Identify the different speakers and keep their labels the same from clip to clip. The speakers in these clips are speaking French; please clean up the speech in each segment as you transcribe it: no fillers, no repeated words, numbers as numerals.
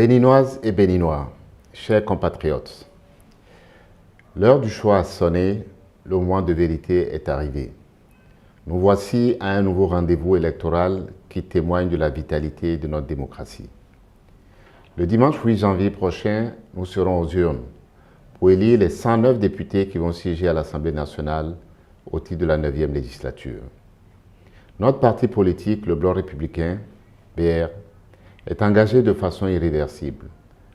Speaker 1: Béninoises et Béninois, chers compatriotes, l'heure du choix a sonné, le moment de vérité est arrivé. Nous voici à un nouveau rendez-vous électoral qui témoigne de la vitalité de notre démocratie. Le dimanche 8 janvier prochain, nous serons aux urnes pour élire les 109 députés qui vont siéger à l'Assemblée nationale au titre de la 9e législature. Notre parti politique, le Bloc républicain, BR, est engagé de façon irréversible,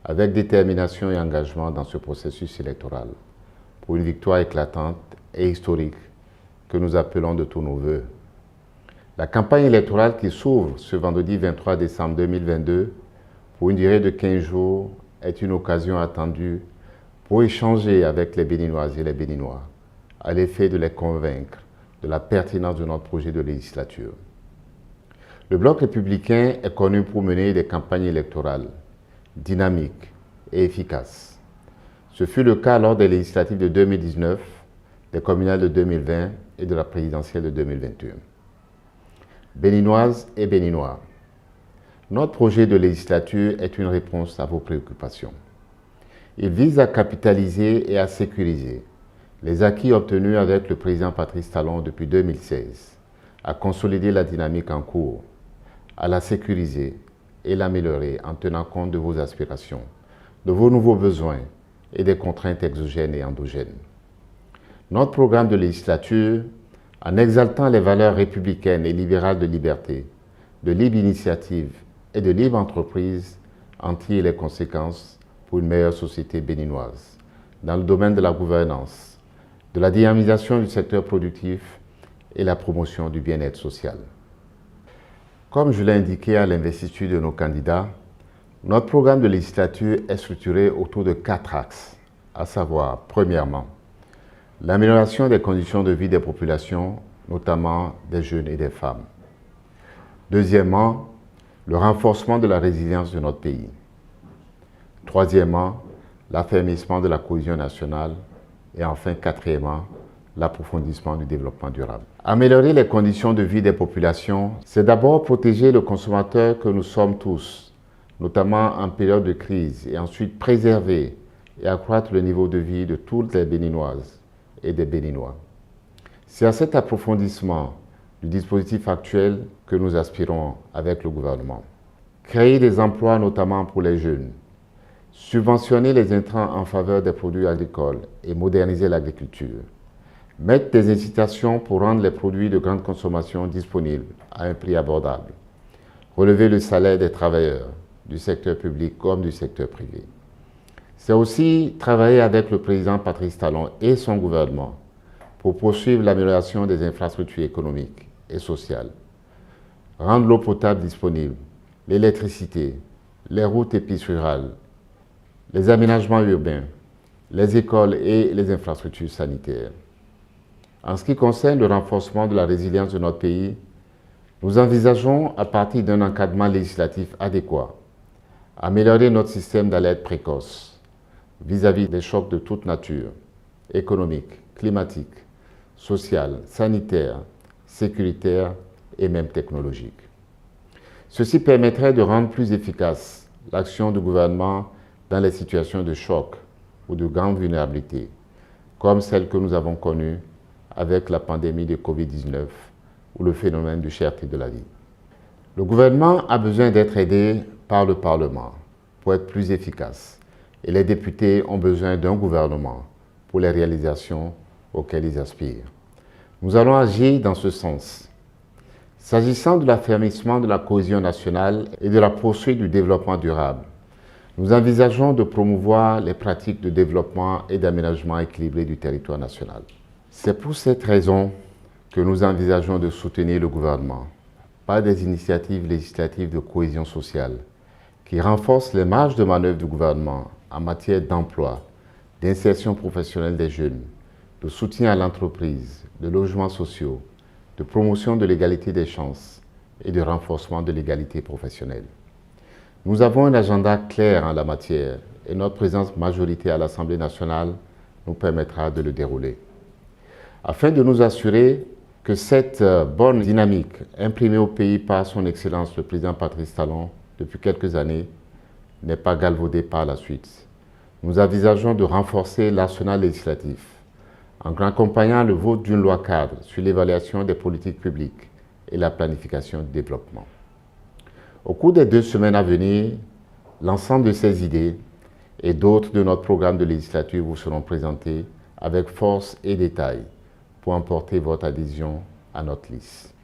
Speaker 1: avec détermination et engagement dans ce processus électoral, pour une victoire éclatante et historique que nous appelons de tous nos voeux. La campagne électorale qui s'ouvre ce vendredi 23 décembre 2022 pour une durée de 15 jours est une occasion attendue pour échanger avec les Béninoises et les Béninois à l'effet de les convaincre de la pertinence de notre projet de législature. Le Bloc républicain est connu pour mener des campagnes électorales dynamiques et efficaces. Ce fut le cas lors des législatives de 2019, des communales de 2020 et de la présidentielle de 2021. Béninoises et Béninois, notre projet de législature est une réponse à vos préoccupations. Il vise à capitaliser et à sécuriser les acquis obtenus avec le président Patrice Talon depuis 2016, à consolider la dynamique en cours, à la sécuriser et l'améliorer en tenant compte de vos aspirations, de vos nouveaux besoins et des contraintes exogènes et endogènes. Notre programme de législature, en exaltant les valeurs républicaines et libérales de liberté, de libre initiative et de libre entreprise, en tire les conséquences pour une meilleure société béninoise, dans le domaine de la gouvernance, de la dynamisation du secteur productif et la promotion du bien-être social. Comme je l'ai indiqué à l'investiture de nos candidats, notre programme de législature est structuré autour de 4 axes, à savoir, premièrement, l'amélioration des conditions de vie des populations, notamment des jeunes et des femmes. Deuxièmement, le renforcement de la résilience de notre pays. Troisièmement, l'affermissement de la cohésion nationale. Et enfin, quatrièmement, l'approfondissement du développement durable. Améliorer les conditions de vie des populations, c'est d'abord protéger le consommateur que nous sommes tous, notamment en période de crise, et ensuite préserver et accroître le niveau de vie de toutes les Béninoises et des Béninois. C'est à cet approfondissement du dispositif actuel que nous aspirons avec le gouvernement. Créer des emplois, notamment pour les jeunes. Subventionner les intrants en faveur des produits agricoles et moderniser l'agriculture. Mettre des incitations pour rendre les produits de grande consommation disponibles à un prix abordable. Relever le salaire des travailleurs du secteur public comme du secteur privé. C'est aussi travailler avec le président Patrice Talon et son gouvernement pour poursuivre l'amélioration des infrastructures économiques et sociales. Rendre l'eau potable disponible, l'électricité, les routes et pistes rurales, les aménagements urbains, les écoles et les infrastructures sanitaires. En ce qui concerne le renforcement de la résilience de notre pays, nous envisageons, à partir d'un encadrement législatif adéquat, améliorer notre système d'alerte précoce vis-à-vis des chocs de toute nature, économiques, climatiques, sociales, sanitaires, sécuritaires et même technologiques. Ceci permettrait de rendre plus efficace l'action du gouvernement dans les situations de choc ou de grande vulnérabilité, comme celle que nous avons connue avec la pandémie de Covid-19 ou le phénomène de cherté de la vie. Le gouvernement a besoin d'être aidé par le Parlement pour être plus efficace et les députés ont besoin d'un gouvernement pour les réalisations auxquelles ils aspirent. Nous allons agir dans ce sens. S'agissant de l'affermissement de la cohésion nationale et de la poursuite du développement durable, nous envisageons de promouvoir les pratiques de développement et d'aménagement équilibré du territoire national. C'est pour cette raison que nous envisageons de soutenir le gouvernement par des initiatives législatives de cohésion sociale qui renforcent les marges de manœuvre du gouvernement en matière d'emploi, d'insertion professionnelle des jeunes, de soutien à l'entreprise, de logements sociaux, de promotion de l'égalité des chances et de renforcement de l'égalité professionnelle. Nous avons un agenda clair en la matière et notre présence majoritaire à l'Assemblée nationale nous permettra de le dérouler. Afin de nous assurer que cette bonne dynamique imprimée au pays par son Excellence le président Patrice Talon depuis quelques années n'est pas galvaudé par la suite. Nous envisageons de renforcer l'arsenal législatif en accompagnant le vote d'une loi cadre sur l'évaluation des politiques publiques et la planification du développement. Au cours des 2 semaines à venir, l'ensemble de ces idées et d'autres de notre programme de législature vous seront présentés avec force et détail pour emporter votre adhésion à notre liste.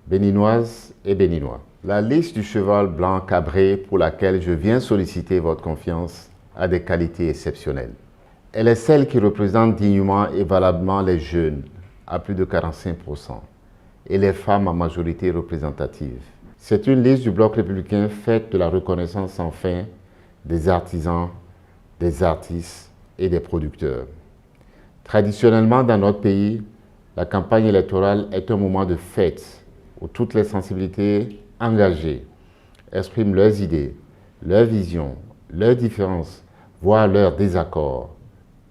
Speaker 1: Béninoises et Béninois, la liste du cheval blanc cabré pour laquelle je viens solliciter votre confiance a des qualités exceptionnelles. Elle est celle qui représente dignement et valablement les jeunes à plus de 45% et les femmes en majorité représentative. C'est une liste du Bloc républicain faite de la reconnaissance enfin des artisans, des artistes et des producteurs. Traditionnellement, dans notre pays, la campagne électorale est un moment de fête où toutes les sensibilités engagées expriment leurs idées, leurs visions, leurs différences, voire leurs désaccords,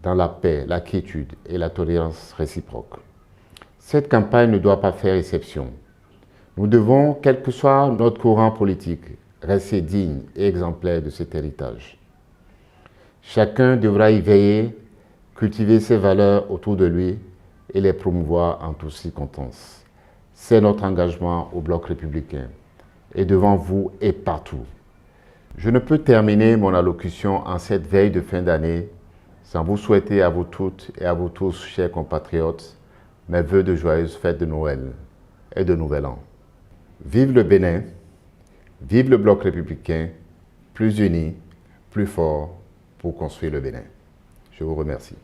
Speaker 1: dans la paix, la quiétude et la tolérance réciproque. Cette campagne ne doit pas faire exception. Nous devons, quel que soit notre courant politique, rester dignes et exemplaires de cet héritage. Chacun devra y veiller, cultiver ses valeurs autour de lui et les promouvoir en toutes circonstances. C'est notre engagement au Bloc républicain, et devant vous et partout. Je ne peux terminer mon allocution en cette veille de fin d'année sans vous souhaiter à vous toutes et à vous tous, chers compatriotes, mes vœux de joyeuses fêtes de Noël et de Nouvel An. Vive le Bénin, vive le Bloc républicain, plus unis, plus forts pour construire le Bénin. Je vous remercie.